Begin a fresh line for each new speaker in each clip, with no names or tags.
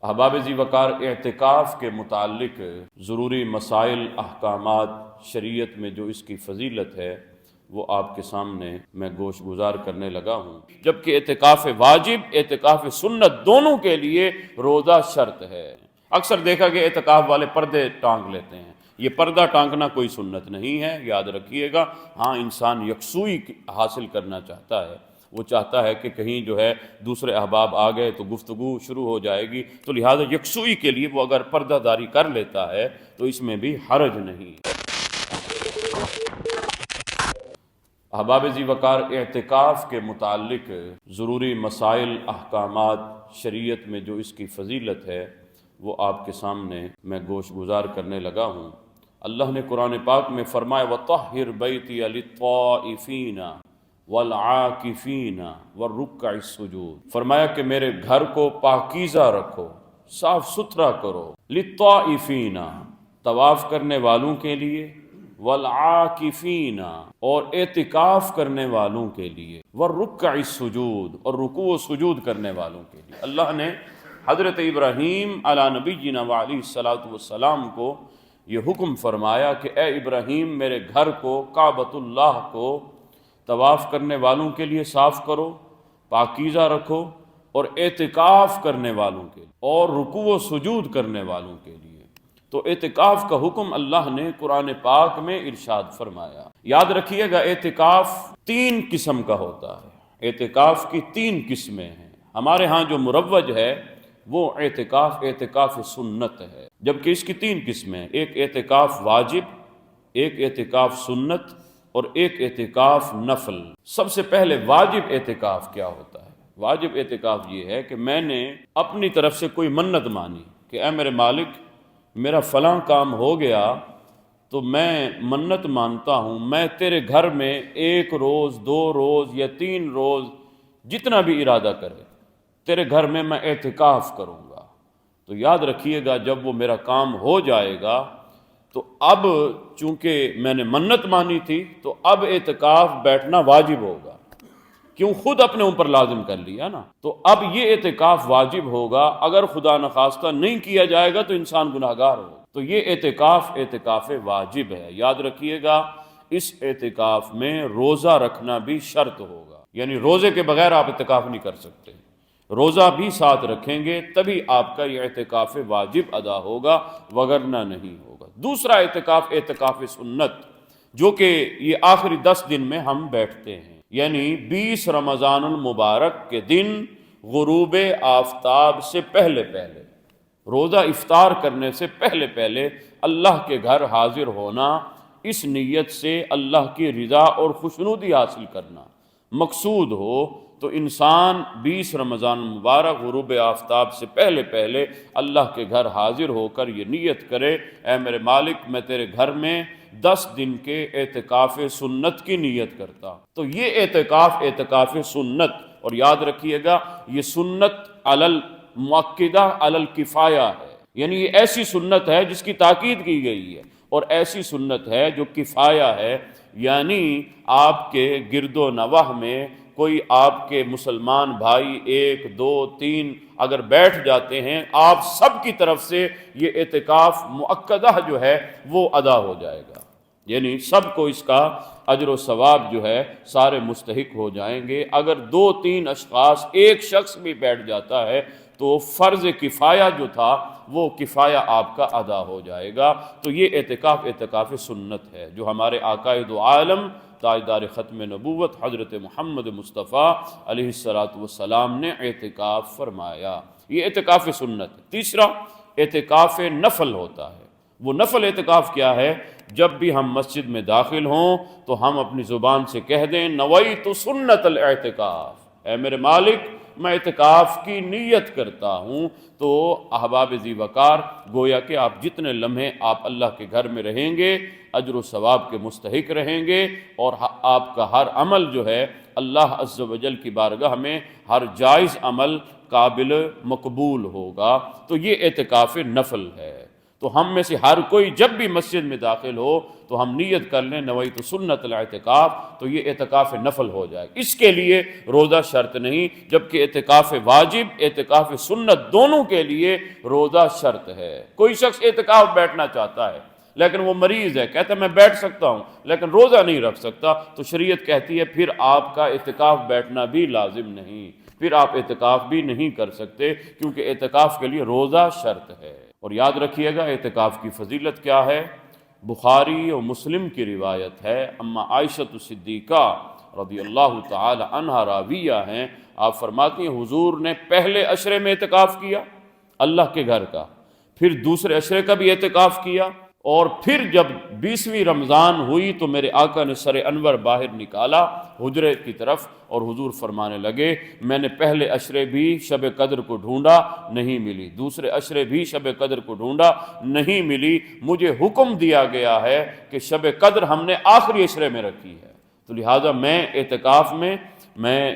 احباب ذی وقار، اعتکاف کے متعلق ضروری مسائل، احکامات، شریعت میں جو اس کی فضیلت ہے وہ آپ کے سامنے میں گوش گزار کرنے لگا ہوں، جبکہ اعتکاف واجب، اعتکاف سنت دونوں کے لیے روزہ شرط ہے۔ اکثر دیکھا کہ اعتکاف والے پردے ٹانگ لیتے ہیں، یہ پردہ ٹانگنا کوئی سنت نہیں ہے، یاد رکھیے گا۔ ہاں، انسان یکسوئی حاصل کرنا چاہتا ہے، وہ چاہتا ہے کہ کہیں جو ہے دوسرے احباب آ گئے تو گفتگو شروع ہو جائے گی، تو لہٰذا یکسوئی کے لیے وہ اگر پردہ داری کر لیتا ہے تو اس میں بھی حرج نہیں۔ احباب ذی وقار، اعتکاف کے متعلق ضروری مسائل، احکامات، شریعت میں جو اس کی فضیلت ہے وہ آپ کے سامنے میں گوش گزار کرنے لگا ہوں۔ اللہ نے قرآن پاک میں فرمایا وَطَہِّرْ بَيْتِيَ لِلطَّائِفِينَ وَالْعَاكِفِينَ وَالرُّكَّعِ السُّجُودِ، فرمایا کہ میرے گھر کو پاکیزہ رکھو، صاف ستھرا کرو، لِلطَّائِفِينَ طواف کرنے والوں کے لیے، والعاکفین اور اعتکاف کرنے والوں کے لیے، والرکع السجود اور رکوع و سجود کرنے والوں کے لیے۔ اللہ نے حضرت ابراہیم علی نبینا وعلیہ الصلاۃ والسلام کو یہ حکم فرمایا کہ اے ابراہیم، میرے گھر کو، کعبۃ اللہ کو طواف کرنے والوں کے لیے صاف کرو، پاکیزہ رکھو، اور اعتکاف کرنے والوں کے لیے اور رکوع و سجود کرنے والوں کے لیے۔ تو اعتکاف کا حکم اللہ نے قرآن پاک میں ارشاد فرمایا۔ یاد رکھیے گا، اعتکاف 3 قسم کا ہوتا ہے، اعتکاف کی 3 قسمیں ہیں۔ ہمارے ہاں جو مروج ہے وہ اعتکاف سنت ہے، جبکہ اس کی 3 قسمیں، ایک اعتکاف واجب، ایک اعتکاف سنت اور ایک اعتکاف نفل۔ سب سے پہلے واجب اعتکاف کیا ہوتا ہے؟ واجب اعتکاف یہ ہے کہ میں نے اپنی طرف سے کوئی منت مانی کہ اے میرے مالک، میرا فلاں کام ہو گیا تو میں منت مانتا ہوں، میں تیرے گھر میں 1 روز 2 روز یا 3 روز جتنا بھی ارادہ کرے تیرے گھر میں میں اعتکاف کروں گا۔ تو یاد رکھیے گا، جب وہ میرا کام ہو جائے گا تو اب چونکہ میں نے منت مانی تھی تو اب اعتکاف بیٹھنا واجب ہوگا، کیوں؟ خود اپنے اوپر لازم کر لیا نا، تو اب یہ اعتکاف واجب ہوگا۔ اگر خدا نخواستہ نہیں کیا جائے گا تو انسان گناہگار ہوگا۔ تو یہ اعتکاف واجب ہے۔ یاد رکھیے گا، اس اعتکاف میں روزہ رکھنا بھی شرط ہوگا، یعنی روزے کے بغیر آپ اعتکاف نہیں کر سکتے، روزہ بھی ساتھ رکھیں گے تبھی آپ کا یہ اعتکاف واجب ادا ہوگا، وگرنہ نہیں ہوگا۔ دوسرا اعتکاف سنت، جو کہ یہ آخری 10 دن میں ہم بیٹھتے ہیں، یعنی 20 رمضان المبارک کے دن غروب آفتاب سے پہلے روزہ افطار کرنے سے پہلے اللہ کے گھر حاضر ہونا، اس نیت سے اللہ کی رضا اور خوشنودی حاصل کرنا مقصود ہو تو انسان 20 رمضان مبارک غروب آفتاب سے پہلے اللہ کے گھر حاضر ہو کر یہ نیت کرے، اے میرے مالک، میں تیرے گھر میں 10 دن کے اعتکاف سنت کی نیت کرتا۔ تو یہ اعتکاف سنت، اور یاد رکھیے گا یہ سنت علی المؤکدہ علی الکفایہ ہے، یعنی یہ ایسی سنت ہے جس کی تاکید کی گئی ہے، اور ایسی سنت ہے جو کفایہ ہے، یعنی آپ کے گرد و نواح میں کوئی آپ کے مسلمان بھائی 1 2 3 اگر بیٹھ جاتے ہیں، آپ سب کی طرف سے یہ اعتکاف مؤکدہ جو ہے وہ ادا ہو جائے گا، یعنی سب کو اس کا اجر و ثواب جو ہے سارے مستحق ہو جائیں گے۔ اگر 2 3 اشخاص، ایک شخص بھی بیٹھ جاتا ہے تو فرض کفایہ جو تھا وہ کفایہ آپ کا ادا ہو جائے گا۔ تو یہ اعتکاف سنت ہے جو ہمارے آقا دو عالم تاجدار ختم نبوت حضرت محمد مصطفیٰ علیہ السلام نے اعتکاف فرمایا، یہ اعتکاف سنت ہے۔ تیسرا اعتکاف نفل ہوتا ہے۔ وہ نفل اعتکاف کیا ہے؟ جب بھی ہم مسجد میں داخل ہوں تو ہم اپنی زبان سے کہہ دیں نویت سنت الاعتکاف، اے میرے مالک، میں اعتکاف کی نیت کرتا ہوں۔ تو احباب ذی وقار، گویا کہ آپ جتنے لمحے آپ اللہ کے گھر میں رہیں گے اجر و ثواب کے مستحق رہیں گے، اور آپ کا ہر عمل جو ہے اللہ عز و جل کی بارگاہ میں ہر جائز عمل قابل مقبول ہوگا۔ تو یہ اعتکاف نفل ہے۔ تو تو ہم میں سے ہر کوئی جب بھی مسجد میں داخل ہو تو ہم نیت کر لیں نویت سنت الاعتکاف، تو یہ اعتکاف نفل ہو جائے۔ اس کے لیے روزہ شرط نہیں، جبکہ اعتکاف واجب اعتکاف سنت دونوں کے لیے روزہ شرط ہے۔ کوئی شخص اعتکاف بیٹھنا چاہتا ہے لیکن وہ مریض ہے، کہتا ہے میں بیٹھ سکتا ہوں لیکن روزہ نہیں رکھ سکتا، تو شریعت کہتی ہے پھر آپ کا اعتکاف بیٹھنا بھی لازم نہیں، پھر آپ اعتکاف بھی نہیں کر سکتے، کیونکہ اعتکاف کے لیے روزہ شرط ہے۔ اور یاد رکھیے گا اعتکاف کی فضیلت کیا ہے۔ بخاری اور مسلم کی روایت ہے، اما عائشہ صدیقہ رضی اللہ تعالی عنہا راویہ ہیں، آپ فرماتی ہیں حضور نے پہلے عشرے میں اعتکاف کیا اللہ کے گھر کا، پھر دوسرے عشرے کا بھی اعتکاف کیا، اور پھر جب 20ویں رمضان ہوئی تو میرے آقا نے سر انور باہر نکالا حجرے کی طرف، اور حضور فرمانے لگے میں نے پہلے عشرے بھی شب قدر کو ڈھونڈا نہیں ملی، دوسرے عشرے بھی شب قدر کو ڈھونڈا نہیں ملی، مجھے حکم دیا گیا ہے کہ شب قدر ہم نے آخری عشرے میں رکھی ہے، تو لہٰذا میں اعتکاف میں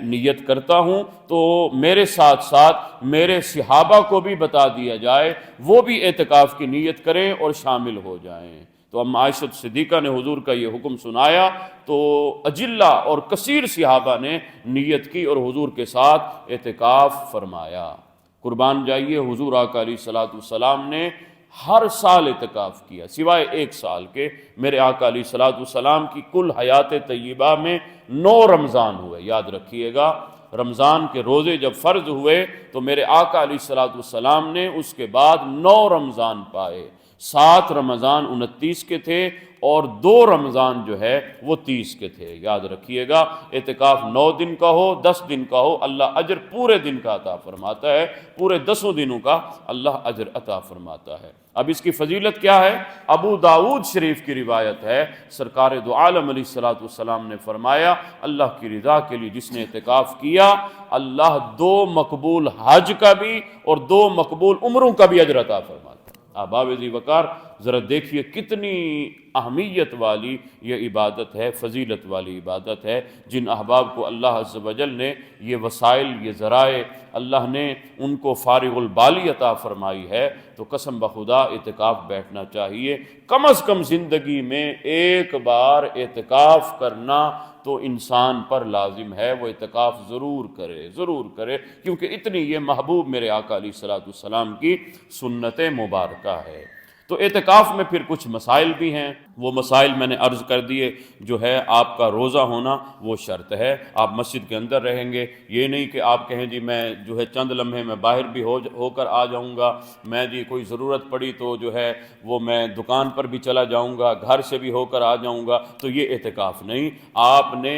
نیت کرتا ہوں، تو میرے ساتھ ساتھ میرے صحابہ کو بھی بتا دیا جائے، وہ بھی اعتکاف کی نیت کریں اور شامل ہو جائیں۔ تو اما عائشہ صدیقہ نے حضور کا یہ حکم سنایا تو اجلہ اور کثیر صحابہ نے نیت کی اور حضور کے ساتھ اعتکاف فرمایا۔ قربان جائیے، حضور آقا علیہ الصلوۃ والسلام نے ہر سال اعتکاف کیا سوائے ایک سال کے۔ میرے آقا علیہ الصلوۃ والسلام کی کل حیات طیبہ میں 9 رمضان ہوئے، یاد رکھیے گا۔ رمضان کے روزے جب فرض ہوئے تو میرے آقا علیہ الصلوۃ والسلام نے اس کے بعد 9 رمضان پائے، 7 رمضان 29 کے تھے اور 2 رمضان جو ہے وہ 30 کے تھے۔ یاد رکھیے گا اعتکاف 9 دن کا ہو 10 دن کا ہو، اللہ اجر پورے دن کا عطا فرماتا ہے، پورے 10 دنوں کا اللہ اجر عطا فرماتا ہے۔ اب اس کی فضیلت کیا ہے؟ ابو داؤد شریف کی روایت ہے، سرکار دو عالم علیہ الصلوۃ والسلام نے فرمایا اللہ کی رضا کے لیے جس نے اعتکاف کیا، اللہ 2 مقبول حج کا بھی اور 2 مقبول عمروں کا بھی اجر عطا فرماتا ہے۔ احباب ذی وقار، ذرا دیکھیے کتنی اہمیت والی یہ عبادت ہے، فضیلت والی عبادت ہے۔ جن احباب کو اللہ عز و جل نے یہ وسائل، یہ ذرائع اللہ نے ان کو فارغ البالی عطا فرمائی ہے، تو قسم بخدا اعتکاف بیٹھنا چاہیے۔ کم از کم زندگی میں ایک بار اعتکاف کرنا تو انسان پر لازم ہے، وہ اعتکاف ضرور کرے، کیونکہ اتنی یہ محبوب میرے آقا علیہ الصلوۃ والسلام کی سنت مبارکہ ہے۔ تو اعتکاف میں پھر کچھ مسائل بھی ہیں، وہ مسائل میں نے عرض کر دیے۔ جو ہے آپ کا روزہ ہونا وہ شرط ہے، آپ مسجد کے اندر رہیں گے، یہ نہیں کہ آپ کہیں جی میں جو ہے چند لمحے میں باہر بھی ہو کر آ جاؤں گا، میں جی کوئی ضرورت پڑی تو جو ہے وہ میں دکان پر بھی چلا جاؤں گا، گھر سے بھی ہو کر آ جاؤں گا، تو یہ اعتکاف نہیں۔ آپ نے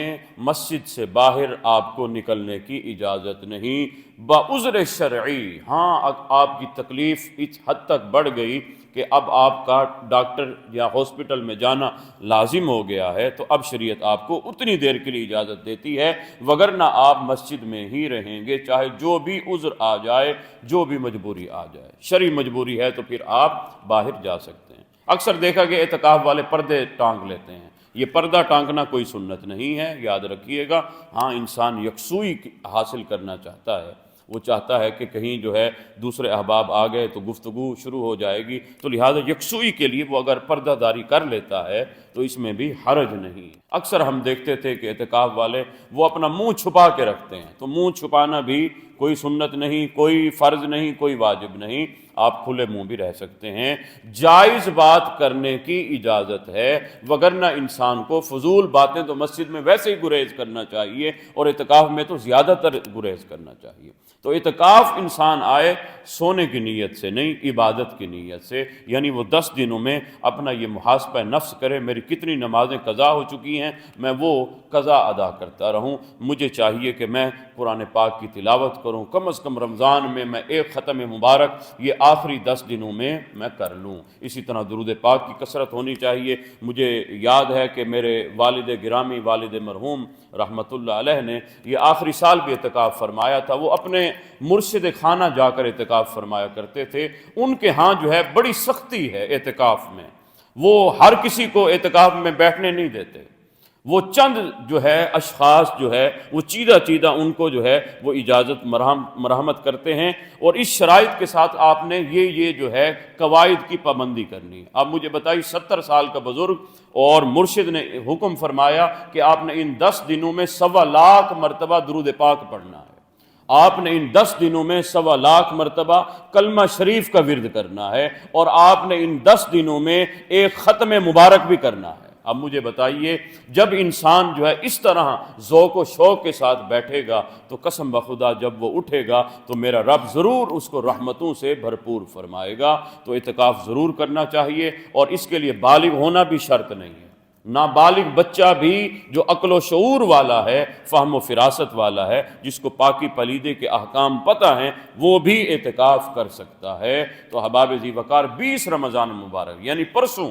مسجد سے باہر آپ کو نکلنے کی اجازت نہیں، بعذر شرعی۔ ہاں آپ کی تکلیف اس حد تک بڑھ گئی کہ اب آپ کا ڈاکٹر یا ہاسپٹل میں جانا لازم ہو گیا ہے، تو اب شریعت آپ کو اتنی دیر کے لیے اجازت دیتی ہے، وگرنہ آپ مسجد میں ہی رہیں گے، چاہے جو بھی عذر آ جائے، جو بھی مجبوری آ جائے۔ شرعی مجبوری ہے تو پھر آپ باہر جا سکتے ہیں۔ اکثر دیکھا کہ اعتکاف والے پردے ٹانگ لیتے ہیں، یہ پردہ ٹانگنا کوئی سنت نہیں ہے، یاد رکھیے گا۔ ہاں انسان یکسوئی حاصل کرنا چاہتا ہے، وہ چاہتا ہے کہ کہیں جو ہے دوسرے احباب آ گئے تو گفتگو شروع ہو جائے گی، تو لہٰذا یکسوئی کے لیے وہ اگر پردہ داری کر لیتا ہے تو اس میں بھی حرج نہیں۔ اکثر ہم دیکھتے تھے کہ اعتکاف والے وہ اپنا منہ چھپا کے رکھتے ہیں، تو منہ چھپانا بھی کوئی سنت نہیں، کوئی فرض نہیں، کوئی واجب نہیں، آپ کھلے منہ بھی رہ سکتے ہیں۔ جائز بات کرنے کی اجازت ہے، وگرنہ انسان کو فضول باتیں تو مسجد میں ویسے ہی گریز کرنا چاہیے، اور اعتکاف میں تو زیادہ تر گریز کرنا چاہیے۔ تو اعتکاف انسان آئے سونے کی نیت سے نہیں، عبادت کی نیت سے، یعنی وہ 10 دنوں میں اپنا یہ محاسبہ نفس کرے، میری کتنی نمازیں قضا ہو چکی ہیں، میں وہ قضا ادا کرتا رہوں۔ مجھے چاہیے کہ میں قرآن پاک کی تلاوت کروں، کم از کم رمضان میں میں ایک ختم مبارک یہ آخری 10 دنوں میں کر لوں۔ اسی طرح درود پاک کی کثرت ہونی چاہیے۔ مجھے یاد ہے کہ میرے والد گرامی، والد مرحوم رحمۃ اللہ علیہ نے یہ آخری سال بھی اعتکاف فرمایا تھا۔ وہ اپنے مرشد خانہ جا کر اعتکاف فرمایا کرتے تھے۔ ان کے ہاں جو ہے بڑی سختی ہے اعتکاف میں، وہ ہر کسی کو اعتکاف میں بیٹھنے نہیں دیتے، وہ چند جو ہے اشخاص جو ہے وہ چیدہ چیدہ ان کو جو ہے وہ اجازت مرحمت کرتے ہیں، اور اس شرائط کے ساتھ آپ نے یہ جو ہے قواعد کی پابندی کرنی ہے۔ اب مجھے بتائیے 70 سال کا بزرگ اور مرشد نے حکم فرمایا کہ آپ نے ان 10 دنوں میں 1.25 لاکھ مرتبہ درود پاک پڑھنا ہے، آپ نے ان 10 دنوں میں 1.25 لاکھ مرتبہ کلمہ شریف کا ورد کرنا ہے، اور آپ نے ان 10 دنوں میں ایک ختم مبارک بھی کرنا ہے۔ اب مجھے بتائیے جب انسان جو ہے اس طرح ذوق و شوق کے ساتھ بیٹھے گا تو قسم بخدا جب وہ اٹھے گا تو میرا رب ضرور اس کو رحمتوں سے بھرپور فرمائے گا۔ تو اعتکاف ضرور کرنا چاہیے، اور اس کے لیے بالغ ہونا بھی شرط نہیں ہے۔ نابالغ بچہ بھی جو عقل و شعور والا ہے، فہم و فراست والا ہے، جس کو پاکی پلیدے کے احکام پتہ ہیں، وہ بھی اعتکاف کر سکتا ہے۔ تو احباب ذی وقار 20 رمضان مبارک یعنی پرسوں،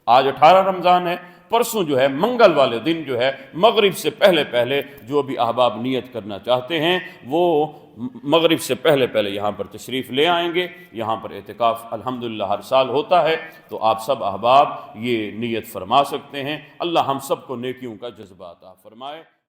آج 18 رمضان ہے، پرسوں جو ہے منگل والے دن جو ہے مغرب سے پہلے جو بھی احباب نیت کرنا چاہتے ہیں وہ مغرب سے پہلے یہاں پر تشریف لے آئیں گے۔ یہاں پر اعتکاف الحمدللہ ہر سال ہوتا ہے، تو آپ سب احباب یہ نیت فرما سکتے ہیں۔ اللہ ہم سب کو نیکیوں کا جذبہ عطا فرمائے۔